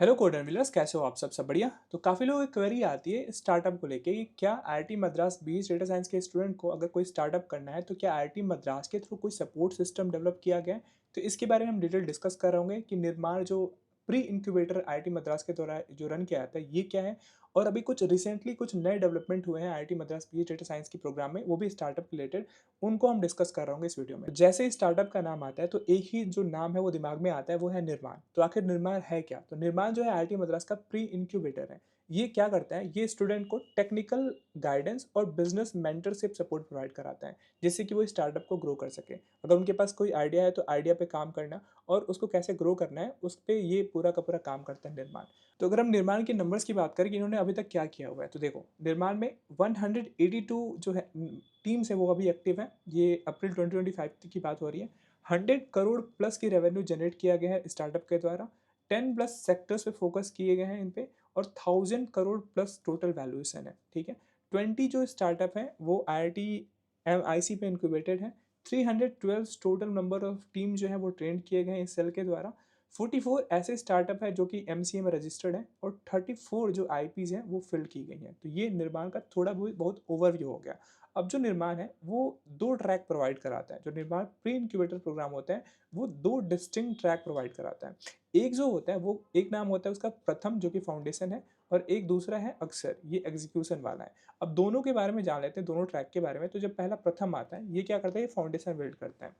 Hello code एनविलर्स, कैसे हो आप? सब बढ़िया। तो काफ़ी लोगों की क्वेरी आती है स्टार्टअप को लेके कि क्या IIT Madras BS data science के स्टूडेंट को अगर कोई स्टार्टअप करना है तो क्या आईआईटी मद्रास के थ्रू कोई सपोर्ट सिस्टम डेवलप किया गया है। तो इसके बारे में हम डिटेल डिस्कस कर रहे होंगे कि निर्माण जो प्री इंक्यूबेटर आईआईटी मद्रास के द्वारा जो रन किया जाता है ये क्या है, और अभी कुछ रिसेंटली कुछ नए डेवलपमेंट हुए हैं IIT Madras BS data science के प्रोग्राम में, वो भी स्टार्टअप रिलेटेड। उनको हम डिस्कस कर रहे होंगे इस वीडियो में। जैसे ही स्टार्टअप का नाम आता है तो एक ही जो नाम है वो दिमाग में आता है, वो है निर्माण। तो आखिर निर्माण है क्या? तो निर्माण जो है आईआईटी मद्रास का प्री इंक्यूबेटर है। ये क्या करता है? ये स्टूडेंट को टेक्निकल गाइडेंस और बिजनेस मेंटरशिप सपोर्ट प्रोवाइड कराता है, जिससे कि वो स्टार्टअप को ग्रो कर सके। अगर उनके पास कोई आइडिया है तो आइडिया पे काम करना और उसको कैसे ग्रो करना है उस पे ये पूरा का पूरा काम करता है निर्माण। तो अगर हम निर्माण के नंबर्स की बात करें कि इन्होंने अभी तक क्या किया हुआ है, तो देखो निर्माण में 182 जो है टीम्स है वो अभी एक्टिव है। ये अप्रैल 2025 की बात हो रही है। 100 करोड़ प्लस की रेवेन्यू जनरेट किया गया है स्टार्टअप के द्वारा। 10+ सेक्टर्स पे फोकस किए गए हैं इन पे, और 1000 करोड़ प्लस टोटल वैल्यूएशन है। ठीक है। 20 जो स्टार्टअप है वो IIT MIC पे इंक्यूबेटेड है। 312 टोटल नंबर ऑफ टीम जो है वो ट्रेंड किए गए हैं इस सेल के द्वारा। 44 ऐसे स्टार्टअप है जो कि MCA में रजिस्टर्ड है, और 34 जो IPs हैं वो फिल की गई हैं। तो ये निर्माण का थोड़ा बहुत ओवरव्यू हो गया। अब जो निर्माण है वो दो ट्रैक प्रोवाइड कराता है। जो निर्माण प्री इंक्यूबेटर प्रोग्राम होता है वो दो डिस्टिंक्ट ट्रैक प्रोवाइड कराता है। एक जो होता है वो एक नाम होता है उसका प्रथम, जो कि फाउंडेशन है, और एक दूसरा है अक्षर, ये एग्जीक्यूशन वाला है। अब दोनों के बारे में जान लेते हैं, दोनों ट्रैक के बारे में। तो जब पहला प्रथम आता है, ये क्या करता है? ये फाउंडेशन बिल्ड करता है।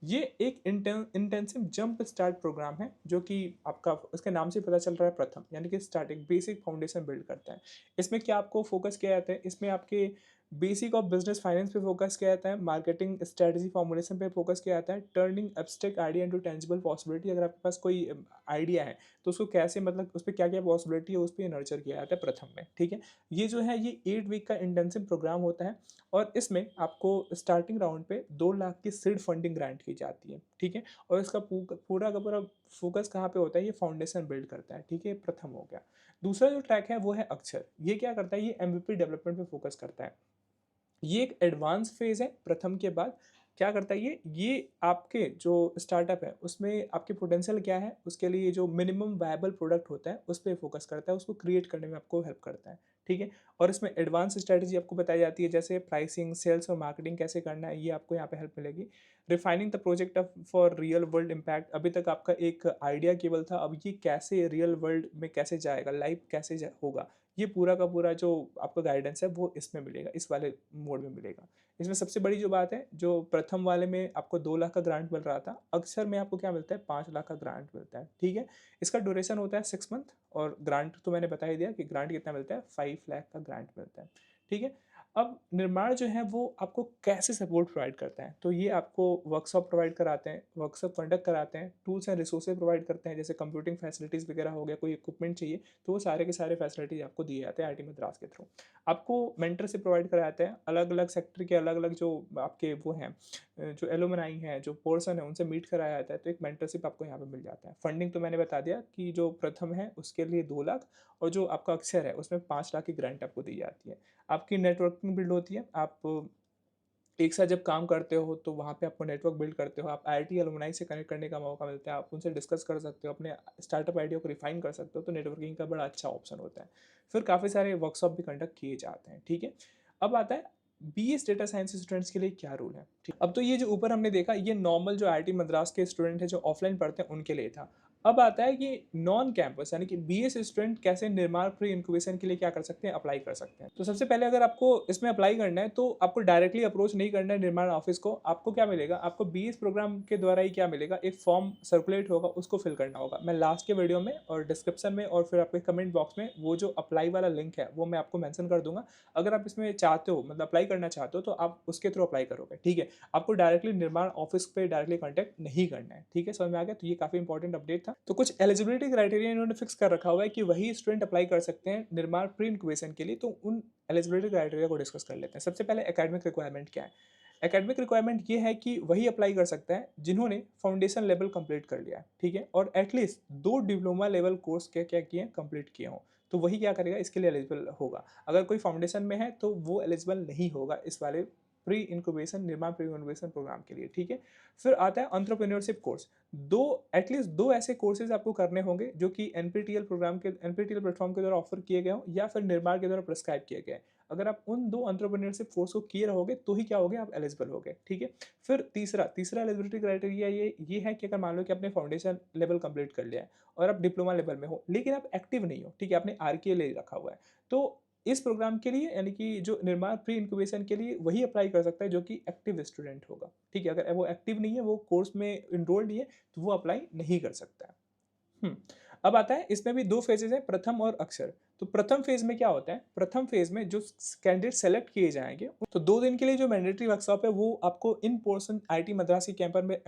ये एक इंटेंसिव जंप स्टार्ट प्रोग्राम है, जो कि आपका उसके नाम से पता चल रहा है प्रथम, यानी कि स्टार्टिंग बेसिक फाउंडेशन बिल्ड करता है। इसमें क्या आपको फोकस किया जाता है? इसमें आपके बेसिक ऑफ बिजनेस फाइनेंस पे फोकस किया जाता है, मार्केटिंग स्ट्रेटजी फॉर्मुलेशन पे फोकस किया जाता है, turning abstract idea into tangible possibility. अगर आपके पास कोई आइडिया है तो उसको कैसे, मतलब उस पर क्या क्या पॉसिबिलिटी है उस पर नर्चर किया जाता है प्रथम में। ठीक है। ये जो है ये 8 वीक का इंटेंसिव प्रोग्राम होता है, और इसमें आपको स्टार्टिंग राउंड पे 2 लाख की सीड फंडिंग ग्रांट की जाती है। ठीक है। और इसका पूरा का पूरा फोकस कहाँ पे होता है? ये फाउंडेशन बिल्ड करता है। ठीक है, प्रथम हो गया। दूसरा जो ट्रैक है वो है अक्षर। ये क्या करता है? ये MVP डेवलपमेंट पे फोकस करता है। ये एक एडवांस फेज है प्रथम के बाद। क्या करता है ये आपके जो स्टार्टअप है उसमें आपकी पोटेंशियल क्या है, उसके लिए जो मिनिमम वायबल प्रोडक्ट होता है उस पर फोकस करता है, उसको क्रिएट करने में आपको हेल्प करता है। ठीक है। और इसमें एडवांस स्ट्रेटजी आपको बताई जाती है, जैसे प्राइसिंग, सेल्स और मार्केटिंग कैसे करना है, ये आपको यहाँ पे हेल्प मिलेगी। Refining the project for real world impact. अभी तक आपका एक आइडिया केवल था, अब ये कैसे रियल वर्ल्ड में कैसे जाएगा, लाइव कैसे होगा, ये पूरा का पूरा जो आपका गाइडेंस है वो इसमें मिलेगा, इस वाले मोड में मिलेगा। इसमें सबसे बड़ी जो बात है, जो प्रथम वाले में आपको 2 लाख का ग्रांट मिल रहा था, अक्षर में आपको क्या मिलता है? 5 लाख का ग्रांट मिलता है। ठीक है। इसका ड्यूरेशन होता है 6 मंथ, और ग्रांट तो मैंने बता ही दिया कि ग्रांट कितना मिलता है, 5 लाख का ग्रांट मिलता है। ठीक है। अब निर्माण जो है वो आपको कैसे सपोर्ट प्रोवाइड करता है? तो ये आपको वर्कशॉप प्रोवाइड कराते हैं, वर्कशॉप कंडक्ट कराते हैं, टूल्स एंड रिसोर्सेज प्रोवाइड करते हैं, जैसे कंप्यूटिंग फैसिलिटीज़ वगैरह हो गया, कोई इक्विपमेंट चाहिए तो वो सारे के सारे फैसिलिटीज आपको दिए जाते हैं आईआईटी मद्रास के थ्रू। आपको मेंटरशिप प्रोवाइड कराते हैं, अलग अलग सेक्टर के अलग अलग जो आपके वो हैं, जो एलुमनाई हैं, जो पर्सन है, उनसे मीट कराया जाता है। तो एक मेंटरशिप आपको यहाँ पे मिल जाता है। फंडिंग तो मैंने बता दिया कि जो प्रथम है उसके लिए 2 लाख, और जो आपका अक्षर है उसमें 5 लाख की ग्रांट आपको दी जाती है। आपकी नेटवर्किंग बिल्ड होती है। आप एक साथ जब काम करते हो तो वहाँ पे आपको नेटवर्क बिल्ड करते हो, आप आईआईटी अलुमनाई से कनेक्ट करने का मौका मिलता है, आप उनसे डिस्कस कर सकते हो, अपने स्टार्टअप आइडिया को रिफाइन कर सकते हो। तो नेटवर्किंग का बड़ा अच्छा ऑप्शन होता है। फिर काफ़ी सारे वर्कशॉप भी कंडक्ट किए जाते हैं। ठीक है। अब आता है BS डेटा साइंस स्टूडेंट्स के लिए क्या रूल है। ठीक, अब तो ये जो ऊपर हमने देखा ये नॉर्मल जो आईआईटी मद्रास के स्टूडेंट है जो ऑफलाइन पढ़ते हैं उनके लिए था। अब आता है कि नॉन कैंपस यानी कि BS स्टूडेंट कैसे निर्माण प्री इंक्यूबेशन के लिए क्या कर सकते हैं, अप्लाई कर सकते हैं। तो सबसे पहले अगर आपको इसमें अप्लाई करना है तो आपको डायरेक्टली अप्रोच नहीं करना है निर्माण ऑफिस को। आपको क्या मिलेगा? आपको BS प्रोग्राम के द्वारा ही क्या मिलेगा, एक फॉर्म सर्कुलेट होगा, उसको फिल करना होगा। मैं लास्ट के वीडियो में और डिस्क्रिप्शन में और फिर आपके कमेंट बॉक्स में वो जो अप्लाई वाला लिंक है वो मैं आपको मेंशन कर दूंगा। अगर आप इसमें चाहते हो, मतलब अप्लाई करना चाहते हो, तो आप उसके थ्रू अप्लाई करोगे। ठीक है। आपको डायरेक्टली निर्माण ऑफिस पे डायरेक्टली कॉन्टैक्ट नहीं करना है। ठीक है, समझ में आ गया? तो ये काफी इंपॉर्टेंट अपडेट था। तो कुछ एलिजिबिलिटी क्राइटेरिया इन्होंने फिक्स कर रखा हुआ है कि वही स्टूडेंट अप्लाई कर सकते हैं निर्माण प्री इंक्यूबेशन के लिए। तो उन एलिजिबिलिटी क्राइटेरिया को डिस्कस कर लेते हैं। सबसे पहले एकेडमिक रिक्वायरमेंट क्या है? एकेडमिक रिक्वायरमेंट ये है कि वही अप्लाई कर सकता है जिन्होंने फाउंडेशन लेवल कंप्लीट कर लिया है। ठीक है। और एटलीस्ट 2 डिप्लोमा लेवल कोर्स क्या किए कंप्लीट किए हों, तो वही क्या करेगा, इसके लिए एलिजिबल होगा। अगर कोई फाउंडेशन में है तो वो एलिजिबल नहीं होगा इस वाले प्री इंक्यूबेशन निर्माण प्री इंक्यूबेशन प्रोग्राम के लिए, ठीक है। फिर आता है एंटरप्रेन्योरशिप कोर्स। दो एटलीस्ट दो ऐसे कोर्सेज आपको करने होंगे जो कि एनपीटीईएल प्रोग्राम के एनपीटीईएल प्लेटफॉर्म के द्वारा ऑफर किए गए हों या फिर निर्माण के द्वारा प्रिस्क्राइब किए गए हैं। अगर आप उन दो एंटरप्रेन्योरशिप कोर्स को किए रहोगे तो ही क्या होगे, आप एलिजिबल होगे, ठीक है। फिर तीसरा तीसरा एलिजिबिलिटी क्राइटेरिया ये है कि अगर मान लो कि आपने फाउंडेशन लेवल कंप्लीट कर लिया है और आप डिप्लोमा लेवल में हो लेकिन आप एक्टिव नहीं हो, ठीक है, आपने आरके ले रखा हुआ है, तो इस प्रोग्राम के लिए यानी कि जो निर्माण प्री इंक्यूबेशन के लिए वही अप्लाई कर सकता है जो कि एक्टिव स्टूडेंट होगा, ठीक है। अगर वो एक्टिव नहीं है, वो कोर्स में इनरोल्ड नहीं है, तो वो अप्लाई नहीं कर सकता है। हुँ। अब आता है इसमें भी 2 फ़ेजेज़ हैं, प्रथम और अक्षर। तो प्रथम फ़ेज़ में क्या होता है, प्रथम फ़ेज़ में जो कैंडिडेट सेलेक्ट किए जाएँगे, तो 2 दिन के लिए जो मैंडेटरी वर्कशॉप है वो आपको इन पर्सन आईआईटी मद्रास के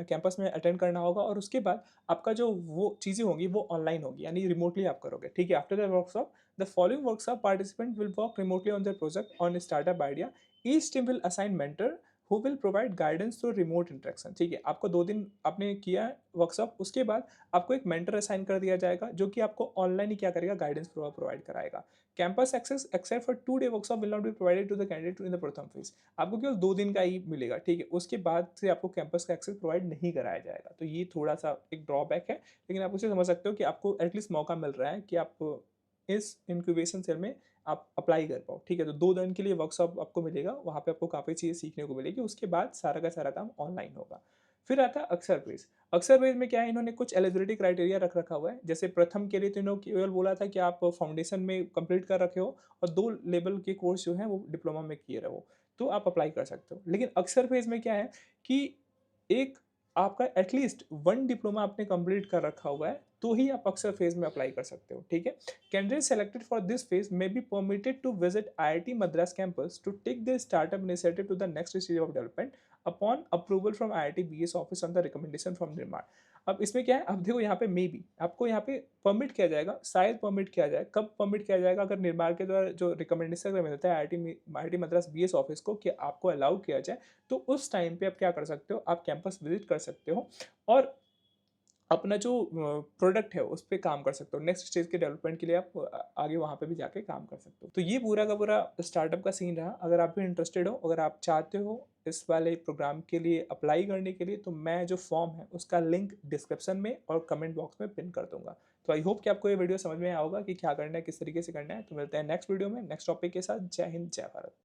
कैंपस में अटेंड करना होगा और उसके बाद आपका जो वो चीज़ें होंगी वो ऑनलाइन होगी, यानी रिमोटली आप करोगे, ठीक है। After the workshop, the following workshop participant will work remotely on their project on startup idea. Each team will assign mentor who will provide guidance through remote interaction, ठीक है। आपको 2 दिन आपने किया वर्कशॉप, उसके बाद आपको एक मेंटर असाइन कर दिया जाएगा जो कि आपको ऑनलाइन ही क्या करेगा, गाइडेंस प्रोवाइड कराएगा। Campus access except for 2 day workshop will not be provided to the candidate in the प्रथम फेज। आपको केवल 2 दिन का ही मिलेगा, ठीक है। उसके बाद से आपको कैंपस का एक्सेस प्रोवाइड नहीं कराया जाएगा, तो ये थोड़ा सा एक ड्रॉबैक है, लेकिन आप उसे समझ सकते हो कि आपको एटलीस्ट मौका मिल रहा है कि आप इस इंक्यूबेशन सेल में आप अप्लाई कर पाओ, ठीक है। तो 2 दिन के लिए वर्कशॉप आपको मिलेगा, वहाँ पे आपको काफ़ी चीज़ें सीखने को मिलेगी, उसके बाद सारा का सारा काम ऑनलाइन होगा। फिर आता है अक्षर बेस। अक्षर बेस में क्या है, इन्होंने कुछ एलिजिबिलिटी क्राइटेरिया रख रखा हुआ है। जैसे प्रथम के लिए तो इन्होंने केवल बोला था कि आप फाउंडेशन में कंप्लीट कर रखे हो और 2 लेवल के कोर्स जो हैं वो डिप्लोमा में किए रहो, तो आप अप्लाई कर सकते हो। लेकिन अक्षर फेज़ में क्या है कि एक आपका एटलीस्ट 1 डिप्लोमा आपने कंप्लीट कर रखा हुआ है, तो ही आप अक्षर फेज़ में अप्लाई कर सकते हो, ठीक है। Candidates selected for this phase may be permitted to visit IIT Madras campus to take their startup initiative to the next stage of development upon approval from IIT BS office on the recommendation from निर्माण। अब इसमें क्या है, अब देखो यहाँ पे may be आपको यहाँ पे परमिट किया जाएगा, शायद परमिट किया जाए, कब परमिट किया जाएगा, अगर निर्माण के द्वारा जो रिकमेंडेशन मिलता है आईआईटी मद्रास बीएस ऑफिस को कि आपको अलाउ किया जाए, तो उस टाइम पे आप क्या कर सकते हो, आप कैंपस विजिट कर सकते हो और अपना जो प्रोडक्ट है उस पे काम कर सकते हो। नेक्स्ट स्टेज के डेवलपमेंट के लिए आप आगे वहाँ पे भी जाके काम कर सकते हो। तो ये पूरा का पूरा स्टार्टअप का सीन रहा। अगर आप भी इंटरेस्टेड हो, अगर आप चाहते हो इस वाले प्रोग्राम के लिए अप्लाई करने के लिए, तो मैं जो फॉर्म है उसका लिंक डिस्क्रिप्शन में और कमेंट बॉक्स में पिन कर दूँगा। तो आई होप कि आपको ये वीडियो समझ में आया होगा कि क्या करना है, किस तरीके से करना है। तो मिलते हैं नेक्स्ट वीडियो में नेक्स्ट टॉपिक के साथ। जय हिंद, जय भारत।